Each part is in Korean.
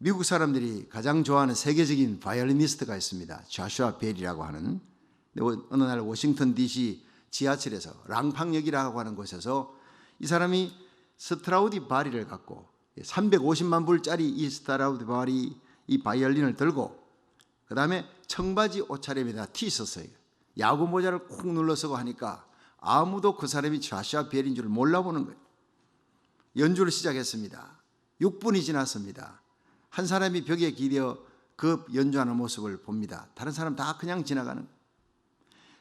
미국 사람들이 가장 좋아하는 세계적인 바이올리니스트가 있습니다. 조슈아 벨이라고 하는. 어느 날 워싱턴 DC 지하철에서 랑팡역이라고 하는 곳에서 이 사람이 스트라우디 바리를 갖고 350만 불짜리 이 스트라우디 바리 이 바이올린을 들고 그 다음에 청바지 옷차림에다 티 있었어요. 야구 모자를 콕 눌러서고 하니까 아무도 그 사람이 조슈아 벨인 줄 몰라보는 거예요. 연주를 시작했습니다. 6분이 지났습니다. 한 사람이 벽에 기대어 그 연주하는 모습을 봅니다. 다른 사람 다 그냥 지나가는 거예요.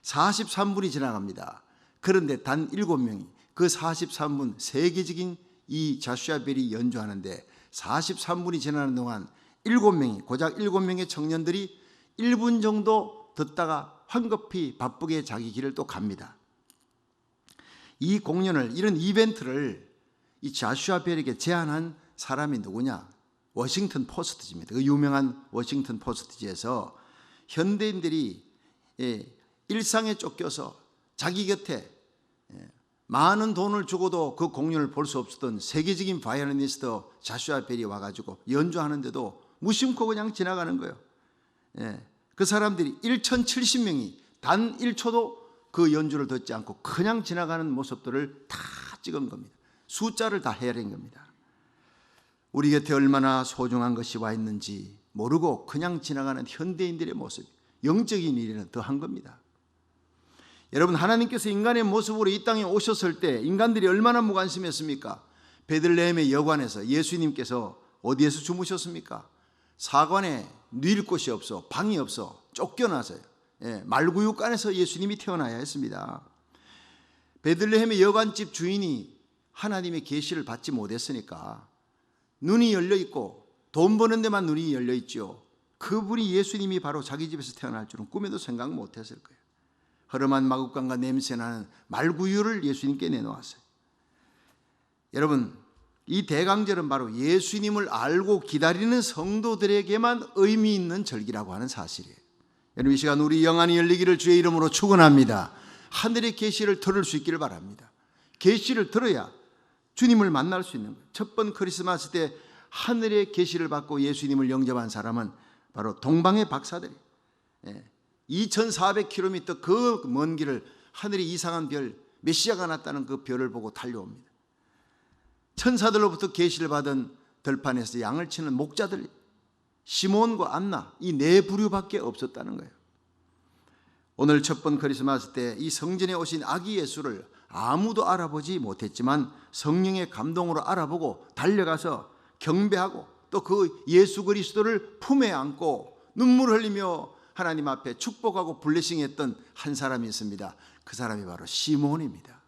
43분이 지나갑니다. 그런데 단 7명이 그 43분 세계적인 이 조슈아 벨이 연주하는데 43분이 지나는 동안 7명이 고작 7명의 청년들이 1분 정도 듣다가 황급히 바쁘게 자기 길을 또 갑니다. 이 공연을 이런 이벤트를 이 조슈아 벨에게 제안한 사람이 누구냐? 워싱턴 포스트지입니다. 그 유명한 워싱턴 포스트지에서 현대인들이 일상에 쫓겨서 자기 곁에 많은 돈을 주고도 그 공연을 볼 수 없었던 세계적인 바이올리니스트 조슈아 벨이 와가지고 연주하는데도 무심코 그냥 지나가는 거예요. 그 사람들이 1070명이 단 1초도 그 연주를 듣지 않고 그냥 지나가는 모습들을 다 찍은 겁니다. 숫자를 다 헤아린 겁니다. 우리 곁에 얼마나 소중한 것이 와 있는지 모르고 그냥 지나가는 현대인들의 모습, 영적인 일에는 더한 겁니다. 여러분, 하나님께서 인간의 모습으로 이 땅에 오셨을 때 인간들이 얼마나 무관심했습니까? 베들레헴의 여관에서 예수님께서 어디에서 주무셨습니까? 사관에 누일 곳이 없어, 방이 없어, 쫓겨나서요. 말구육간에서 예수님이 태어나야 했습니다. 베들레헴의 여관집 주인이 하나님의 계시를 받지 못했으니까 눈이 열려있고 돈 버는 데만 눈이 열려있죠. 그분이 예수님이 바로 자기 집에서 태어날 줄은 꿈에도 생각 못했을 거예요. 허름한 마구간과 냄새나는 말구유를 예수님께 내놓았어요. 여러분, 이 대강절은 바로 예수님을 알고 기다리는 성도들에게만 의미 있는 절기라고 하는 사실이에요. 여러분, 이 시간 우리 영안이 열리기를 주의 이름으로 축원합니다. 하늘의 계시를 들을 수 있기를 바랍니다. 계시를 들어야 주님을 만날 수 있는 거예요. 첫 번 크리스마스 때 하늘의 계시를 받고 예수님을 영접한 사람은 바로 동방의 박사들이에요. 2400km 그 먼 길을 하늘에 이상한 별, 메시아가 났다는 그 별을 보고 달려옵니다. 천사들로부터 계시를 받은 들판에서 양을 치는 목자들, 시몬과 안나, 이 네 부류밖에 없었다는 거예요. 오늘 첫 번 크리스마스 때 이 성전에 오신 아기 예수를 아무도 알아보지 못했지만 성령의 감동으로 알아보고 달려가서 경배하고 또 그 예수 그리스도를 품에 안고 눈물 흘리며 하나님 앞에 축복하고 블레싱했던 한 사람이 있습니다. 그 사람이 바로 시몬입니다.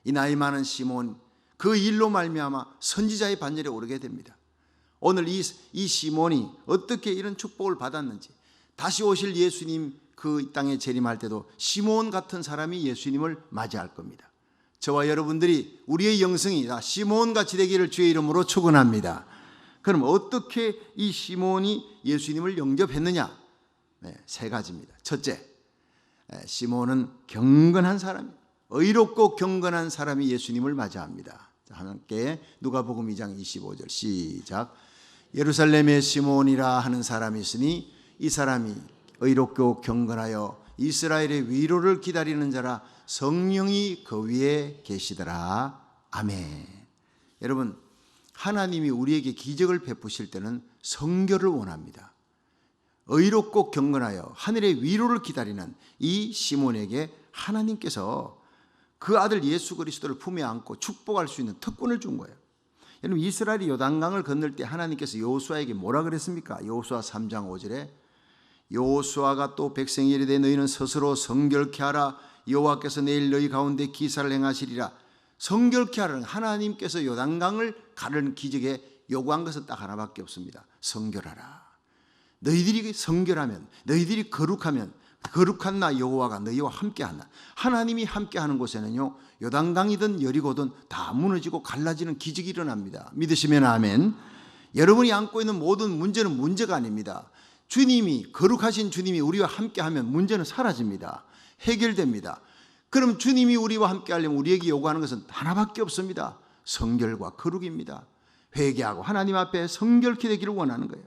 이 나이 많은 시몬, 그 일로 말미암아 선지자의 반열에 오르게 됩니다. 오늘 이 시몬이 어떻게 이런 축복을 받았는지, 다시 오실 예수님 그 땅에 재림할 때도 시몬 같은 사람이 예수님을 맞이할 겁니다. 저와 여러분들이 우리의 영성이 다 시몬같이 되기를 주의 이름으로 축원합니다. 그럼 어떻게 이 시몬이 예수님을 영접했느냐? 세 가지입니다. 첫째, 시몬은 경건한 사람, 의롭고 경건한 사람이 예수님을 맞이합니다. 함께 누가복음 2장 25절 시작. 예루살렘에 시몬이라 하는 사람이 있으니 이 사람이 의롭고 경건하여 이스라엘의 위로를 기다리는 자라, 성령이 그 위에 계시더라. 아멘. 여러분, 하나님이 우리에게 기적을 베푸실 때는 성결을 원합니다. 의롭고 경건하여 하늘의 위로를 기다리는 이 시몬에게 하나님께서 그 아들 예수 그리스도를 품에 안고 축복할 수 있는 특권을 준 거예요. 여러분, 이스라엘이 요단강을 건널 때 하나님께서 여호수아에게 뭐라 그랬습니까? 여호수아 3장 5절에 여호수아가 또 백성이 이르되 너희는 스스로 성결케 하라. 여호와께서 내일 너희 가운데 기사를 행하시리라. 성결케 하라는, 하나님께서 요단강을 가르는 기적에 요구한 것은 딱 하나밖에 없습니다. 성결하라. 너희들이 성결하면, 너희들이 거룩하면 거룩한 나 여호와가 너희와 함께한다. 하나님이 함께하는 곳에는요, 요단강이든 여리고든 다 무너지고 갈라지는 기적이 일어납니다. 믿으시면 아멘. 여러분이 안고 있는 모든 문제는 문제가 아닙니다. 주님이, 거룩하신 주님이 우리와 함께하면 문제는 사라집니다. 해결됩니다. 그럼 주님이 우리와 함께하려면 우리에게 요구하는 것은 하나밖에 없습니다. 성결과 거룩입니다. 회개하고 하나님 앞에 성결케 되기를 원하는 거예요.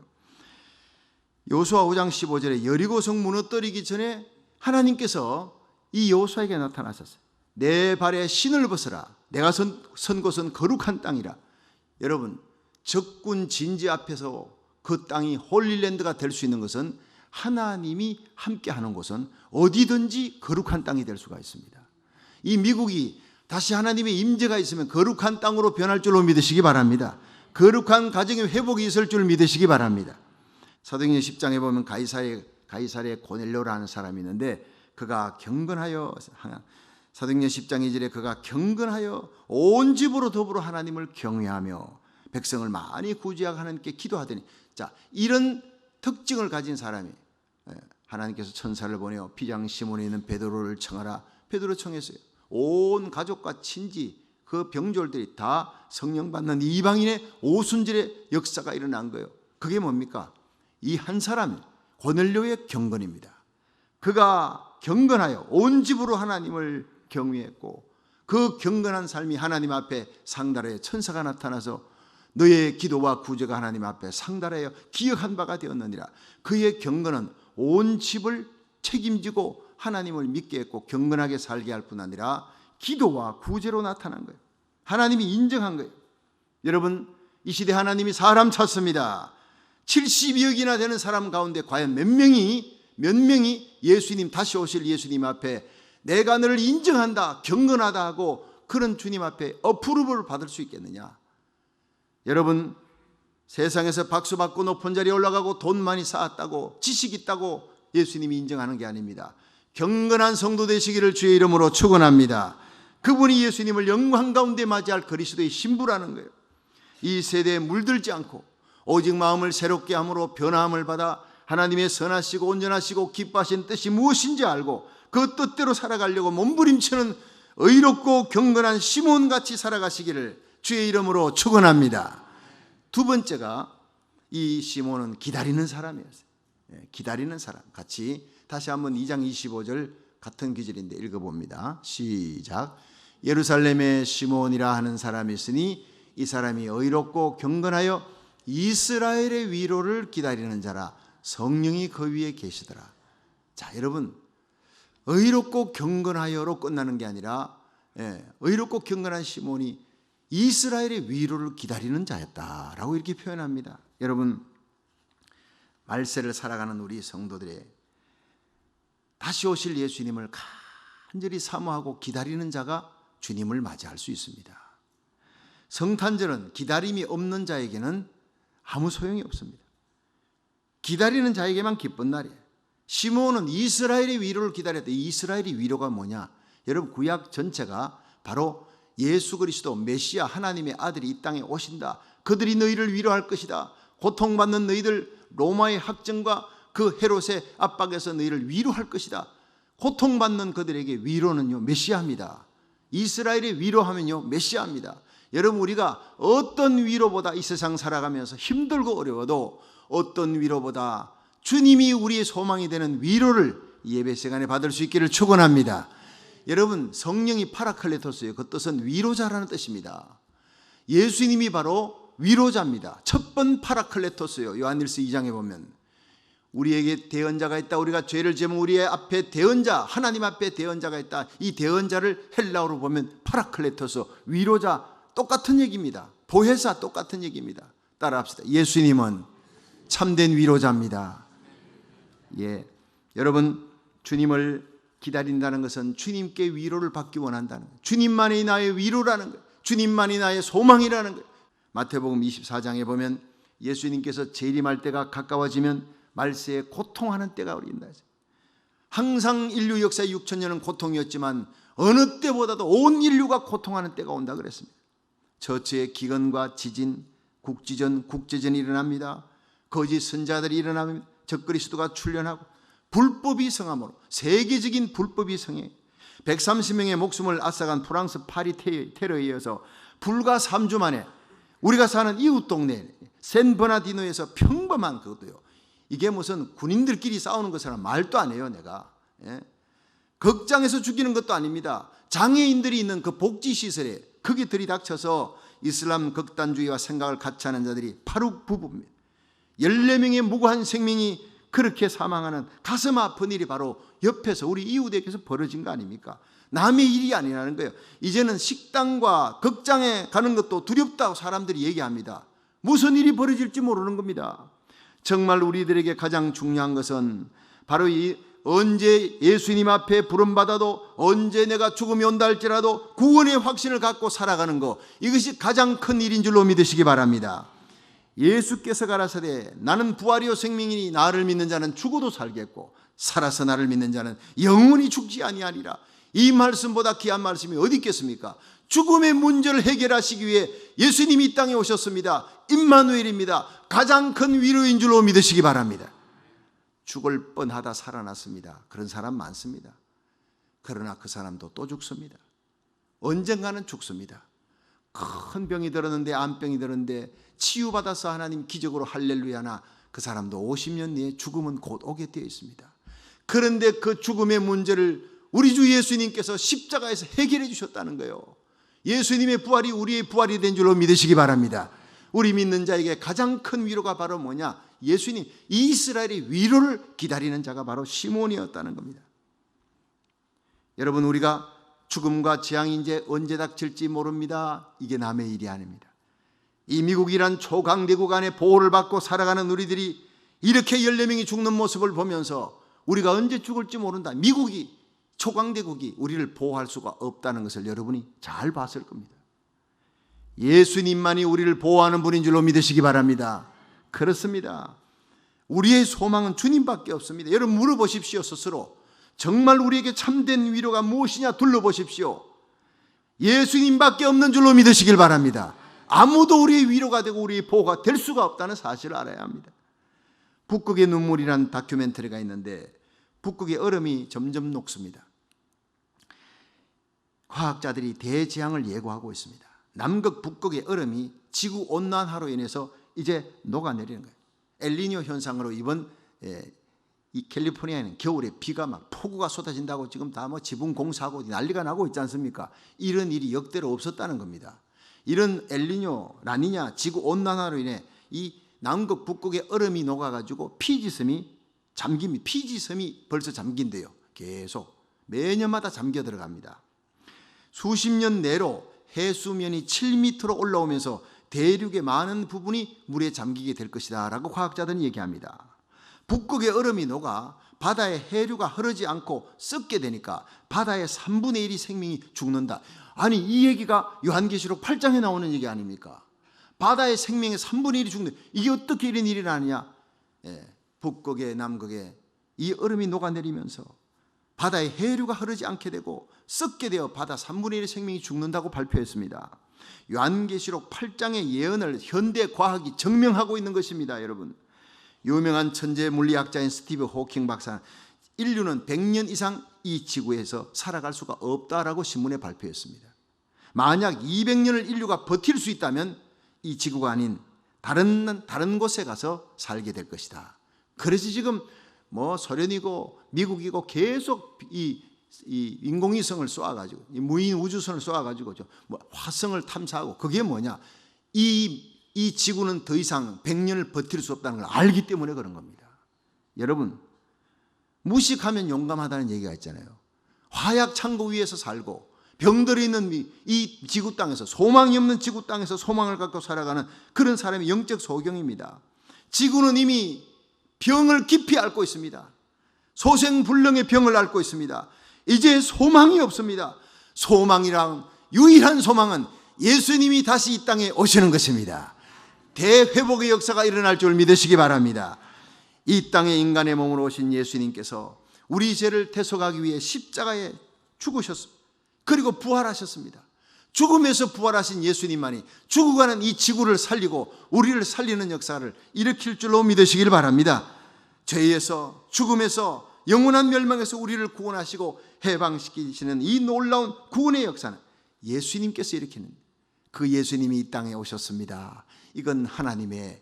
여호수아 5장 15절에 여리고성 무너뜨리기 전에 하나님께서 이 여호수아에게 나타나셨어요. 내 발에 신을 벗어라. 내가 선 곳은 거룩한 땅이라. 여러분, 적군 진지 앞에서 그 땅이 홀리랜드가 될 수 있는 것은 하나님이 함께하는 곳은 어디든지 거룩한 땅이 될 수가 있습니다. 이 미국이 다시 하나님의 임재가 있으면 거룩한 땅으로 변할 줄로 믿으시기 바랍니다. 거룩한 가정의 회복이 있을 줄 믿으시기 바랍니다. 사도행전 10장에 보면 가이사랴 고넬료라는 사람이 있는데 그가 경건하여, 사도행전 10장 2절에 그가 경건하여 온 집으로 더불어 하나님을 경외하며 백성을 많이 구제하고 하나님께 기도하더니, 자, 이런 특징을 가진 사람이 하나님께서 천사를 보내어 비장 시몬에 있는 베드로를 청하라. 베드로 청했어요. 온 가족과 친지 그 병졸들이 다 성령 받는 이방인의 오순절의 역사가 일어난 거예요. 그게 뭡니까? 이 한 사람 고넬료의 경건입니다. 그가 경건하여 온 집으로 하나님을 경외했고 그 경건한 삶이 하나님 앞에 상달하여 천사가 나타나서 너의 기도와 구제가 하나님 앞에 상달하여 기억한 바가 되었느니라. 그의 경건은 온 집을 책임지고 하나님을 믿게 했고 경건하게 살게 할 뿐 아니라 기도와 구제로 나타난 거예요. 하나님이 인정한 거예요. 여러분, 이 시대 하나님이 사람 찾습니다. 72억이나 되는 사람 가운데 과연 몇 명이 예수님, 다시 오실 예수님 앞에 내가 너를 인정한다, 경건하다 하고 그런 주님 앞에 어프루브를 받을 수 있겠느냐? 여러분, 세상에서 박수 받고 높은 자리에 올라가고 돈 많이 쌓았다고 지식 있다고 예수님이 인정하는 게 아닙니다. 경건한 성도 되시기를 주의 이름으로 축원합니다. 그분이 예수님을 영광 가운데 맞이할 그리스도의 신부라는 거예요. 이 세대에 물들지 않고 오직 마음을 새롭게 함으로 변화함을 받아 하나님의 선하시고 온전하시고 기뻐하신 뜻이 무엇인지 알고 그 뜻대로 살아가려고 몸부림치는 의롭고 경건한 시몬같이 살아가시기를 주의 이름으로 축원합니다. 두 번째가, 이 시몬은 기다리는 사람이었어요. 기다리는 사람. 같이 다시 한번 2장 25절 같은 기절인데 읽어봅니다. 시작. 예루살렘에 시몬이라 하는 사람이 있으니 이 사람이 의롭고 경건하여 이스라엘의 위로를 기다리는 자라. 성령이 그 위에 계시더라. 자, 여러분, 의롭고 경건하여로 끝나는 게 아니라 의롭고 경건한 시몬이 이스라엘의 위로를 기다리는 자였다라고 이렇게 표현합니다. 여러분, 말세를 살아가는 우리 성도들의 다시 오실 예수님을 간절히 사모하고 기다리는 자가 주님을 맞이할 수 있습니다. 성탄절은 기다림이 없는 자에게는 아무 소용이 없습니다. 기다리는 자에게만 기쁜 날이에요. 시몬은 이스라엘의 위로를 기다렸다. 이스라엘의 위로가 뭐냐? 여러분, 구약 전체가 바로 예수 그리스도 메시아 하나님의 아들이 이 땅에 오신다. 그들이 너희를 위로할 것이다. 고통받는 너희들, 로마의 학정과 그 헤롯의 압박에서 너희를 위로할 것이다. 고통받는 그들에게 위로는요, 메시아입니다. 이스라엘의 위로하면요, 메시아입니다. 여러분, 우리가 어떤 위로보다 이 세상 살아가면서 힘들고 어려워도 어떤 위로보다 주님이 우리의 소망이 되는 위로를 예배 시간에 받을 수 있기를 축원합니다. 여러분, 성령이 파라클레토스예요. 그 뜻은 위로자라는 뜻입니다. 예수님이 바로 위로자입니다. 첫 번 파라클레토스예요. 요한일서 2장에 보면 우리에게 대언자가 있다. 우리가 죄를 지으면 우리의 앞에 대언자, 하나님 앞에 대언자가 있다. 이 대언자를 헬라어로 보면 파라클레토스, 위로자, 똑같은 얘기입니다. 보혜사, 똑같은 얘기입니다. 따라합시다. 예수님은 참된 위로자입니다. 예, 여러분, 주님을 기다린다는 것은 주님께 위로를 받기 원한다는 거예요. 주님만이 나의 위로라는 거예요. 주님만이 나의 소망이라는 거예요. 마태복음 24장에 보면 예수님께서 재림할 때가 가까워지면 말세에 고통하는 때가 오린다. 항상 인류 역사 6,000년은 고통이었지만 어느 때보다도 온 인류가 고통하는 때가 온다 그랬습니다. 처처의 기근과 지진, 국제전이 일어납니다. 거짓 선자들이 일어나면 적그리스도가 출현하고 불법이 성함으로, 세계적인 불법이 성해 130명의 목숨을 앗아간 프랑스 파리 테러에 이어서 불과 3주 만에 우리가 사는 이웃 동네 샌버나디노에서 평범한 그것도요, 이게 무슨 군인들끼리 싸우는 것처럼 말도 안 해요. 내가 극장에서 죽이는 것도 아닙니다. 장애인들이 있는 그 복지시설에 거기 들이닥쳐서 이슬람 극단주의와 생각을 같이 하는 자들이 파룩 부부입니다. 14명의 무고한 생명이 그렇게 사망하는 가슴 아픈 일이 바로 옆에서 우리 이웃에게서 벌어진 거 아닙니까? 남의 일이 아니라는 거예요. 이제는 식당과 극장에 가는 것도 두렵다고 사람들이 얘기합니다. 무슨 일이 벌어질지 모르는 겁니다. 정말 우리들에게 가장 중요한 것은 바로 언제 예수님 앞에 부름받아도, 언제 내가 죽음이 온다 할지라도 구원의 확신을 갖고 살아가는 것, 이것이 가장 큰 일인 줄로 믿으시기 바랍니다. 예수께서 가라사대 나는 부활이요 생명이니 나를 믿는 자는 죽어도 살겠고 살아서 나를 믿는 자는 영원히 죽지 아니하리라. 이 말씀보다 귀한 말씀이 어디 있겠습니까? 죽음의 문제를 해결하시기 위해 예수님이 이 땅에 오셨습니다. 임마누엘입니다. 가장 큰 위로인 줄로 믿으시기 바랍니다. 죽을 뻔하다 살아났습니다. 그런 사람 많습니다. 그러나 그 사람도 또 죽습니다. 언젠가는 죽습니다. 큰 병이 들었는데, 암병이 들었는데 치유받아서 하나님 기적으로 할렐루야나, 그 사람도 50년 뒤에 죽음은 곧 오게 되어 있습니다. 그런데 그 죽음의 문제를 우리 주 예수님께서 십자가에서 해결해 주셨다는 거예요. 예수님의 부활이 우리의 부활이 된 줄로 믿으시기 바랍니다. 우리 믿는 자에게 가장 큰 위로가 바로 뭐냐? 예수님, 이스라엘의 위로를 기다리는 자가 바로 시몬이었다는 겁니다. 여러분, 우리가 죽음과 재앙이 이제 언제 닥칠지 모릅니다. 이게 남의 일이 아닙니다. 이 미국이란 초강대국 안에 보호를 받고 살아가는 우리들이 이렇게 14명이 죽는 모습을 보면서 우리가 언제 죽을지 모른다. 미국이, 초강대국이 우리를 보호할 수가 없다는 것을 여러분이 잘 봤을 겁니다. 예수님만이 우리를 보호하는 분인 줄로 믿으시기 바랍니다. 그렇습니다. 우리의 소망은 주님밖에 없습니다. 여러분 물어보십시오. 스스로 정말 우리에게 참된 위로가 무엇이냐 둘러보십시오. 예수님밖에 없는 줄로 믿으시길 바랍니다. 아무도 우리의 위로가 되고 우리의 보호가 될 수가 없다는 사실을 알아야 합니다. 북극의 눈물이라는 다큐멘터리가 있는데 북극의 얼음이 점점 녹습니다. 과학자들이 대재앙을 예고하고 있습니다. 남극 북극의 얼음이 지구온난화로 인해서 이제 녹아내리는 거예요. 엘니뇨 현상으로 이번 이 캘리포니아에는 겨울에 비가 막 폭우가 쏟아진다고 지금 다 뭐 지붕 공사하고 난리가 나고 있지 않습니까? 이런 일이 역대로 없었다는 겁니다. 이런 엘니뇨, 라니냐, 지구온난화로 인해 이 남극 북극의 얼음이 녹아가지고 피지섬이 잠깁니다. 피지섬이 벌써 잠긴대요. 계속 매년마다 잠겨 들어갑니다. 수십 년 내로 해수면이 7m로 올라오면서 대륙의 많은 부분이 물에 잠기게 될 것이다 라고 과학자들은 얘기합니다. 북극의 얼음이 녹아 바다의 해류가 흐르지 않고 썩게 되니까 바다의 3분의 1이 생명이 죽는다. 아니, 이 얘기가 요한계시록 8장에 나오는 얘기 아닙니까? 바다의 생명의 3분의 1이 죽는다. 이게 어떻게 이런 일이 나느냐? 북극에 남극에 이 얼음이 녹아내리면서 바다의 해류가 흐르지 않게 되고 썩게 되어 바다 3분의 1의 생명이 죽는다고 발표했습니다. 요한계시록 8장의 예언을 현대 과학이 증명하고 있는 것입니다. 여러분, 유명한 천재 물리학자인 스티브 호킹 박사는 인류는 100년 이상 이 지구에서 살아갈 수가 없다라고 신문에 발표했습니다. 만약 200년을 인류가 버틸 수 있다면 이 지구가 아닌 다른 곳에 가서 살게 될 것이다. 그래서 지금 뭐 소련이고 미국이고 계속 이 인공위성을 쏘아가지고 이 무인 우주선을 쏘아가지고 뭐 화성을 탐사하고, 그게 뭐냐? 이 지구는 더 이상 100년을 버틸 수 없다는 걸 알기 때문에 그런 겁니다. 여러분, 무식하면 용감하다는 얘기가 있잖아요. 화약 창고 위에서 살고 병들어 있는 이 지구 땅에서, 소망이 없는 지구 땅에서 소망을 갖고 살아가는 그런 사람이 영적 소경입니다. 지구는 이미 병을 깊이 앓고 있습니다. 소생불능의 병을 앓고 있습니다. 이제 소망이 없습니다. 소망이랑 유일한 소망은 예수님이 다시 이 땅에 오시는 것입니다. 대회복의 역사가 일어날 줄 믿으시기 바랍니다. 이 땅에 인간의 몸으로 오신 예수님께서 우리 죄를 대속하기 위해 십자가에 죽으셨습니다. 그리고 부활하셨습니다. 죽음에서 부활하신 예수님만이 죽어가는 이 지구를 살리고 우리를 살리는 역사를 일으킬 줄로 믿으시길 바랍니다. 죄에서, 죽음에서, 영원한 멸망에서 우리를 구원하시고 해방시키시는 이 놀라운 구원의 역사는 예수님께서 일으키는, 그 예수님이 이 땅에 오셨습니다. 이건 하나님의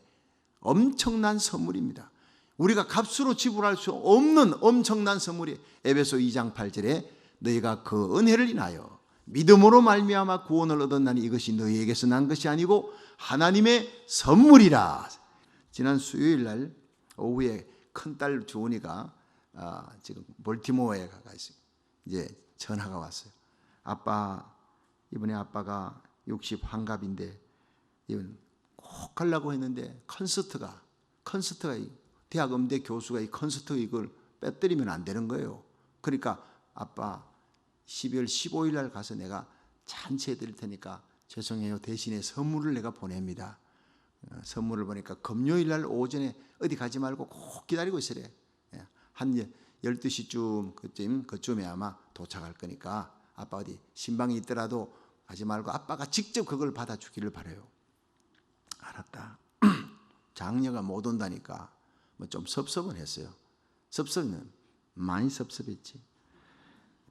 엄청난 선물입니다. 우리가 값으로 지불할 수 없는 엄청난 선물이 에베소 2장 8절에 너희가 그 은혜를 인하여 믿음으로 말미암아 구원을 얻었나니 이것이 너희에게서 난 것이 아니고 하나님의 선물이라. 지난 수요일 날 오후에 큰딸 주은이가 지금 볼티모어에 가 있습니다. 이제 전화가 왔어요. 아빠, 이번에 아빠가 60 환갑인데 이번 꼭 가려고 했는데 콘서트가 대학 음대 교수가 이 콘서트 이걸 빼뜨리면 안 되는 거예요. 그러니까 아빠 12월 15일 날 가서 내가 잔치해 드릴 테니까 죄송해요. 대신에 선물을 내가 보냅니다. 선물을 보니까 금요일 날 오전에 어디 가지 말고 꼭 기다리고 있으래. 한 12시쯤 그쯤에 아마 도착할 거니까 아빠 어디 신방이 있더라도 가지 말고 아빠가 직접 그걸 받아주기를 바라요. 알았다. 장녀가 못 온다니까 뭐 좀 섭섭은 했어요. 섭섭은 많이 섭섭했지.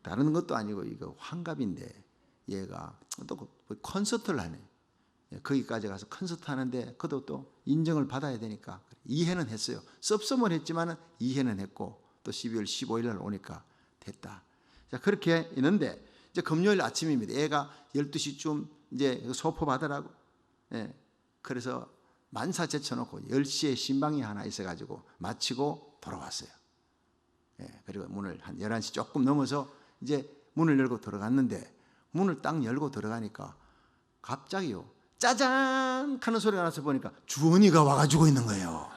다른 것도 아니고 이거 환갑인데 얘가 또 콘서트를 하네. 거기까지 가서 콘서트 하는데 그것도 또 인정을 받아야 되니까 이해는 했어요. 섭섭은 했지만 이해는 했고 또 12월 15일 날 오니까 됐다. 자, 그렇게 있는데 이제 금요일 아침입니다. 애가 12시쯤 이제 소포 받으라고. 그래서 만사 제쳐놓고 10시에 신방이 하나 있어가지고 마치고 돌아왔어요. 그리고 문을 한 11시 조금 넘어서 이제 문을 열고 들어갔는데 문을 딱 열고 들어가니까 갑자기요 짜잔 하는 소리가 나서 보니까 주은이가 와가지고 있는 거예요.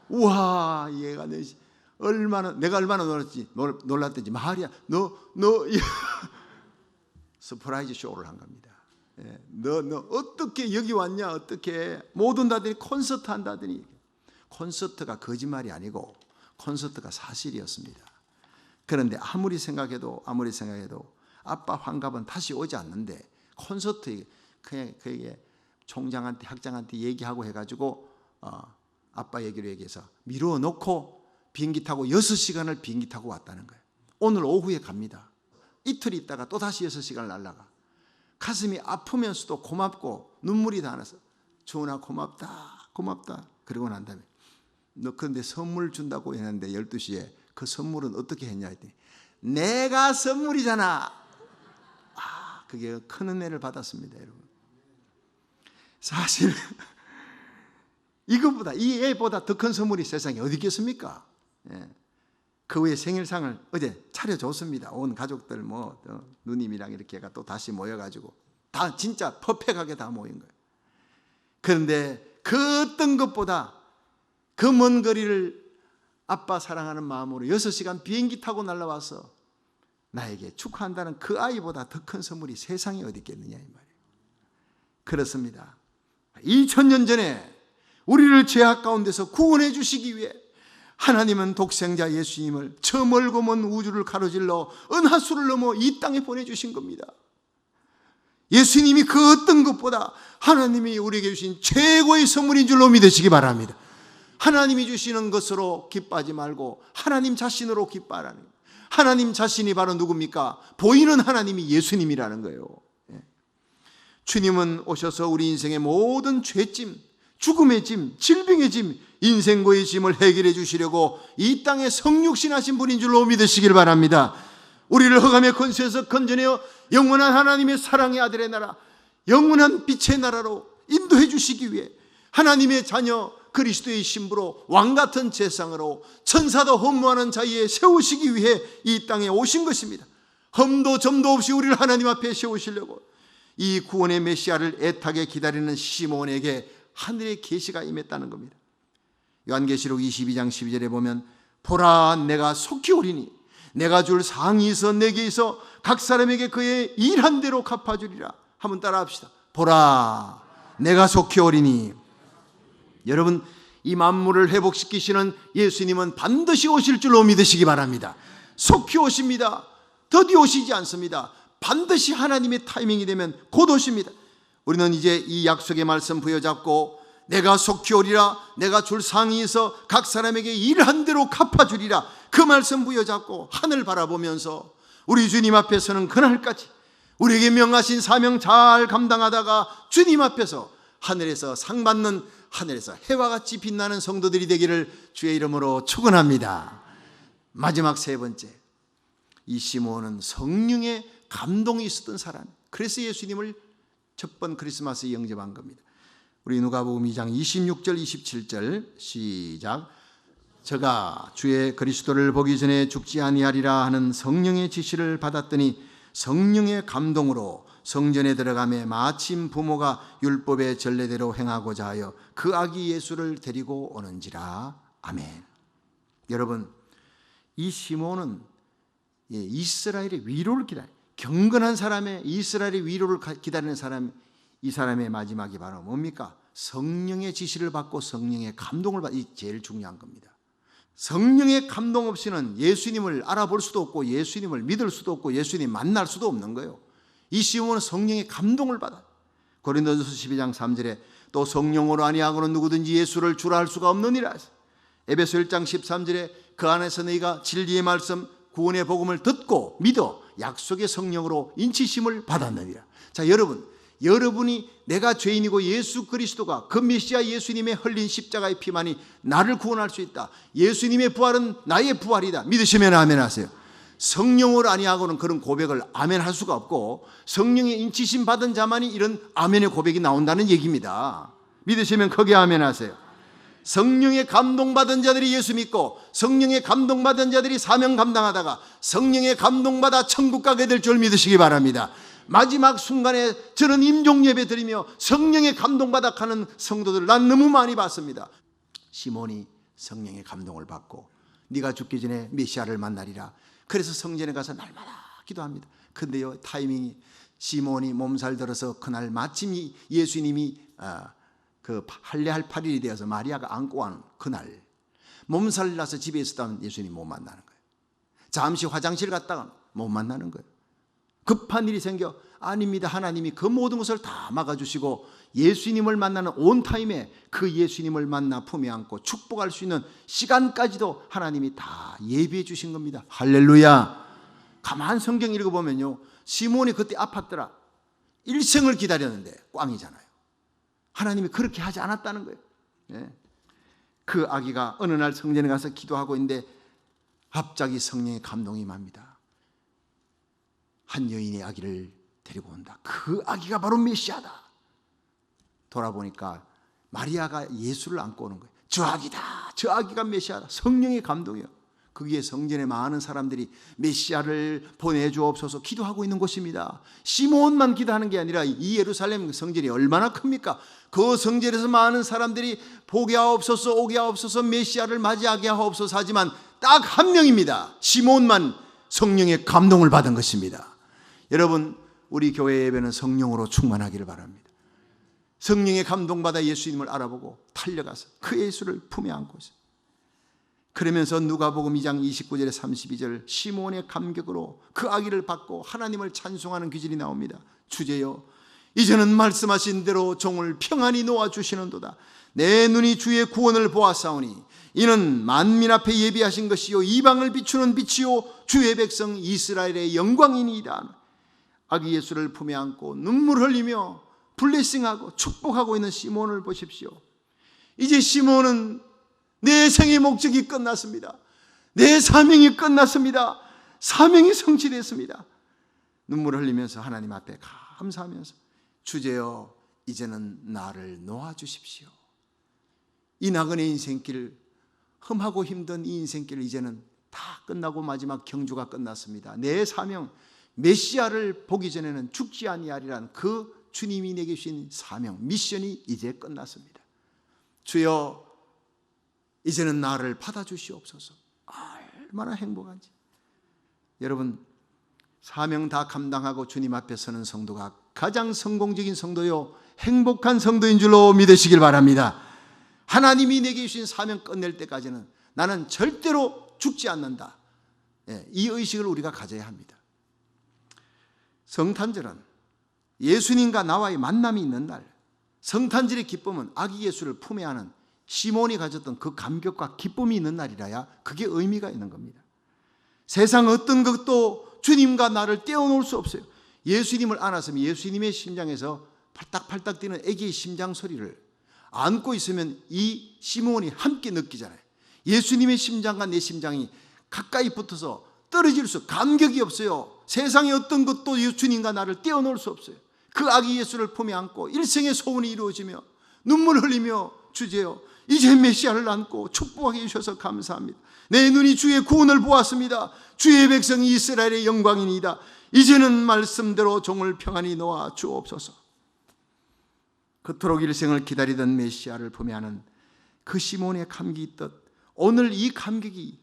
우와, 얘가 내가 얼마나 놀랐던지 말이야. 너 서프라이즈 쇼를 한 겁니다. 너 어떻게 여기 왔냐? 어떻게 못 온다더니 콘서트 한다더니. 콘서트가 거짓말이 아니고 콘서트가 사실이었습니다. 그런데 아무리 생각해도 아빠 환갑은 다시 오지 않는데 콘서트 그냥 그게 총장한테 학장한테 얘기하고 해가지고 아빠 얘기로 얘기해서 미루어 놓고 비행기 타고 6시간을 비행기 타고 왔다는 거예요. 오늘 오후에 갑니다. 이틀 있다가 또 다시 6시간을 날아가. 가슴이 아프면서도 고맙고 눈물이 다 나서 주은아 고맙다. 그러고 난 다음에 너 그런데 선물 준다고 했는데 12시에 그 선물은 어떻게 했냐 했더니 내가 선물이잖아. 그게 큰 은혜를 받았습니다, 여러분. 사실 이것보다 이 애보다 더 큰 선물이 세상에 어디 있겠습니까? 그 후에 생일상을 어제 차려줬습니다. 온 가족들 누님이랑 이렇게 또 다시 모여가지고 다 진짜 퍼펙하게 다 모인 거예요. 그런데 그 어떤 것보다 그 먼 거리를 아빠 사랑하는 마음으로 6시간 비행기 타고 날아와서 나에게 축하한다는 그 아이보다 더 큰 선물이 세상에 어디 있겠느냐 이 말이에요. 그렇습니다. 2000년 전에 우리를 죄악 가운데서 구원해 주시기 위해 하나님은 독생자 예수님을 저 멀고 먼 우주를 가로질러 은하수를 넘어 이 땅에 보내주신 겁니다. 예수님이 그 어떤 것보다 하나님이 우리에게 주신 최고의 선물인 줄로 믿으시기 바랍니다. 하나님이 주시는 것으로 기뻐하지 말고 하나님 자신으로 기뻐하라는 거예요. 하나님 자신이 바로 누굽니까? 보이는 하나님이 예수님이라는 거예요. 주님은 오셔서 우리 인생의 모든 죄짐, 죽음의 짐, 질병의 짐, 인생고의 짐을 해결해 주시려고 이 땅에 성육신하신 분인 줄로 믿으시길 바랍니다. 우리를 흑암의 권세에서 건져내어 영원한 하나님의 사랑의 아들의 나라, 영원한 빛의 나라로 인도해 주시기 위해 하나님의 자녀 그리스도의 신부로 왕같은 제상으로 천사도 흠모하는 자리에 세우시기 위해 이 땅에 오신 것입니다. 흠도 점도 없이 우리를 하나님 앞에 세우시려고 이 구원의 메시아를 애타게 기다리는 시몬에게 하늘의 계시가 임했다는 겁니다. 요한계시록 22장 12절에 보면 보라 내가 속히 오리니 내가 줄 상이 있어 내게 있어 각 사람에게 그의 일한 대로 갚아주리라. 한번 따라 합시다. 보라 내가 속히 오리니. 여러분, 이 만물을 회복시키시는 예수님은 반드시 오실 줄로 믿으시기 바랍니다. 속히 오십니다. 더디 오시지 않습니다. 반드시 하나님의 타이밍이 되면 곧 오십니다. 우리는 이제 이 약속의 말씀 부여잡고 내가 속히 오리라, 내가 줄 상이 있어 각 사람에게 일한 대로 갚아주리라, 그 말씀 부여잡고 하늘 바라보면서 우리 주님 앞에 서는 그날까지 우리에게 명하신 사명 잘 감당하다가 주님 앞에서 하늘에서 상 받는, 하늘에서 해와 같이 빛나는 성도들이 되기를 주의 이름으로 축원합니다. 마지막 세 번째, 이 시몬은 성령의 감동이 있었던 사람, 그래서 예수님을 첫 번 크리스마스에 영접한 겁니다. 우리 누가복음 2장 26절 27절 시작. 저가 주의 그리스도를 보기 전에 죽지 아니하리라 하는 성령의 지시를 받았더니 성령의 감동으로 성전에 들어가매 마침 부모가 율법의 전례대로 행하고자 하여 그 아기 예수를 데리고 오는지라. 아멘. 여러분, 이 시몬은 이스라엘의 위로를 기다려, 경건한 사람의 이스라엘의 위로를 기다리는 사람, 이 사람의 마지막이 바로 뭡니까? 성령의 지시를 받고 성령의 감동을 받. 이 제일 중요한 겁니다. 성령의 감동 없이는 예수님을 알아볼 수도 없고 예수님을 믿을 수도 없고 예수님 만날 수도 없는 거예요. 이 시몬은 성령의 감동을 받아. 고린도전서 12장 3절에 또 성령으로 아니하고는 누구든지 예수를 주라 할 수가 없느니라. 에베소 1장 13절에 그 안에서 너희가 진리의 말씀 구원의 복음을 듣고 믿어 약속의 성령으로 인치심을 받았느니라. 자, 여러분이 내가 죄인이고 예수 그리스도가 그 메시아 예수님의 흘린 십자가의 피만이 나를 구원할 수 있다. 예수님의 부활은 나의 부활이다. 믿으시면 아멘 하세요. 성령으로 아니하고는 그런 고백을 아멘 할 수가 없고 성령의 인치심 받은 자만이 이런 아멘의 고백이 나온다는 얘기입니다. 믿으시면 크게 아멘 하세요. 성령의 감동받은 자들이 예수 믿고 성령의 감동받은 자들이 사명 감당하다가 성령의 감동받아 천국 가게 될 줄 믿으시기 바랍니다. 마지막 순간에 저는 임종 예배 드리며 성령의 감동받아 가는 성도들을 난 너무 많이 봤습니다. 시몬이 성령의 감동을 받고 네가 죽기 전에 메시아를 만나리라. 그래서 성전에 가서 날마다 기도합니다. 근데요, 타이밍이 시몬이 몸살 들어서 그날 마침 예수님이 그 할례할 8일이 되어서 마리아가 안고 가는 그날 몸살 나서 집에 있었다면 예수님 못 만나는 거예요. 잠시 화장실 갔다가 못 만나는 거예요. 급한 일이 생겨 아닙니다. 하나님이 그 모든 것을 다 막아주시고 예수님을 만나는 온 타임에 그 예수님을 만나 품에 안고 축복할 수 있는 시간까지도 하나님이 다 예비해 주신 겁니다. 할렐루야. 가만 성경 읽어보면요, 시몬이 그때 아팠더라. 일생을 기다렸는데 꽝이잖아요. 하나님이 그렇게 하지 않았다는 거예요. 예. 그 아기가 어느 날 성전에 가서 기도하고 있는데 갑자기 성령의 감동이 임합니다. 한 여인의 아기를 데리고 온다. 그 아기가 바로 메시아다. 돌아보니까 마리아가 예수를 안고 오는 거예요. 저 아기다. 저 아기가 메시아다. 성령의 감동이요. 거기에 성전에 많은 사람들이 메시아를 보내주옵소서 기도하고 있는 곳입니다. 시몬만 기도하는 게 아니라 이 예루살렘 성전이 얼마나 큽니까? 그 성전에서 많은 사람들이 보게 하옵소서, 오게 하옵소서, 메시아를 맞이하게 하옵소서 하지만 딱 한 명입니다. 시몬만 성령의 감동을 받은 것입니다. 여러분, 우리 교회 예배는 성령으로 충만하기를 바랍니다. 성령의 감동받아 예수님을 알아보고 달려가서 그 예수를 품에 안고 있어요. 그러면서 누가복음 2장 29절에 32절 시몬의 감격으로 그 아기를 받고 하나님을 찬송하는 기질이 나옵니다. 주제여, 이제는 말씀하신 대로 종을 평안히 놓아주시는도다. 내 눈이 주의 구원을 보았사오니 이는 만민 앞에 예비하신 것이요 이방을 비추는 빛이요 주의 백성 이스라엘의 영광이니이다. 아기 예수를 품에 안고 눈물 흘리며 블레싱하고 축복하고 있는 시몬을 보십시오. 이제 시몬은 내 생의 목적이 끝났습니다. 내 사명이 끝났습니다. 사명이 성취됐습니다. 눈물을 흘리면서 하나님 앞에 감사하면서 주제여, 이제는 나를 놓아주십시오. 이 나그네 인생길, 험하고 힘든 이 인생길 이제는 다 끝나고 마지막 경주가 끝났습니다. 내 사명, 메시아를 보기 전에는 죽지 아니하리란 그 주님이 내게 주신 사명, 미션이 이제 끝났습니다. 주여, 이제는 나를 받아주시옵소서. 얼마나 행복한지. 여러분, 사명 다 감당하고 주님 앞에 서는 성도가 가장 성공적인 성도요 행복한 성도인 줄로 믿으시길 바랍니다. 하나님이 내게 주신 사명 끝낼 때까지는 나는 절대로 죽지 않는다. 이 의식을 우리가 가져야 합니다. 성탄절은 예수님과 나와의 만남이 있는 날, 성탄절의 기쁨은 아기 예수를 품에 안은 시몬이 가졌던 그 감격과 기쁨이 있는 날이라야 그게 의미가 있는 겁니다. 세상 어떤 것도 주님과 나를 떼어놓을 수 없어요. 예수님을 안았으면 예수님의 심장에서 팔딱팔딱 뛰는 아기의 심장 소리를 안고 있으면 이 시몬이 함께 느끼잖아요. 예수님의 심장과 내 심장이 가까이 붙어서 떨어질 수, 감격이 없어요. 세상의 어떤 것도 주님과 나를 떼어놓을 수 없어요. 그 아기 예수를 품에 안고 일생의 소원이 이루어지며 눈물 흘리며 주제여, 이제 메시아를 안고 축복하게 해주셔서 감사합니다. 내 눈이 주의 구원을 보았습니다. 주의 백성이 이스라엘의 영광이니이다. 이제는 말씀대로 종을 평안히 놓아 주옵소서. 그토록 일생을 기다리던 메시아를 품에하는 그 시몬의 감격이 있듯 오늘 이 감격이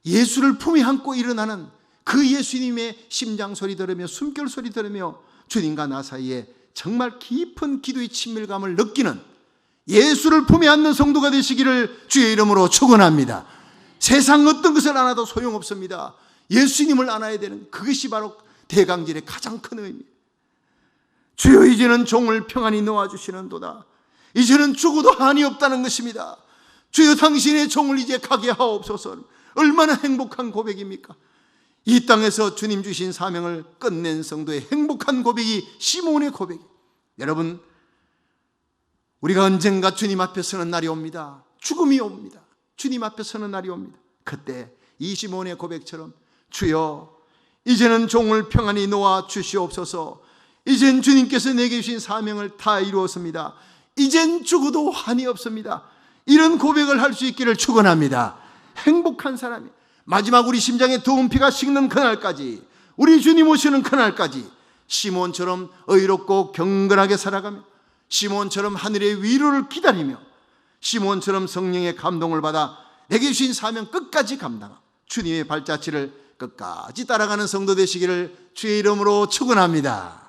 예수를 품에 안고 일어나는 그 예수님의 심장 소리 들으며 숨결 소리 들으며 주님과 나 사이에 정말 깊은 기도의 친밀감을 느끼는 예수를 품에 안는 성도가 되시기를 주의 이름으로 축원합니다. 세상 어떤 것을 안아도 소용없습니다. 예수님을 안아야 되는 그것이 바로 대강절의 가장 큰 의미입니다. 주여, 이제는 종을 평안히 놓아주시는도다. 이제는 죽어도 한이 없다는 것입니다. 주여, 당신의 종을 이제 가게 하옵소서. 얼마나 행복한 고백입니까? 이 땅에서 주님 주신 사명을 끝낸 성도의 행복한 고백이 시몬의 고백. 여러분, 우리가 언젠가 주님 앞에 서는 날이 옵니다. 죽음이 옵니다. 주님 앞에 서는 날이 옵니다. 그때 이 시몬의 고백처럼 주여, 이제는 종을 평안히 놓아 주시옵소서. 이젠 주님께서 내게 주신 사명을 다 이루었습니다. 이젠 죽어도 한이 없습니다. 이런 고백을 할 수 있기를 축원합니다. 행복한 사람이 마지막 우리 심장에 더운 피가 식는 그날까지, 우리 주님 오시는 그날까지 시몬처럼 의롭고 경건하게 살아가며, 시몬처럼 하늘의 위로를 기다리며, 시몬처럼 성령의 감동을 받아 내게 주신 사명 끝까지 감당하고 주님의 발자취를 끝까지 따라가는 성도 되시기를 주의 이름으로 축원합니다.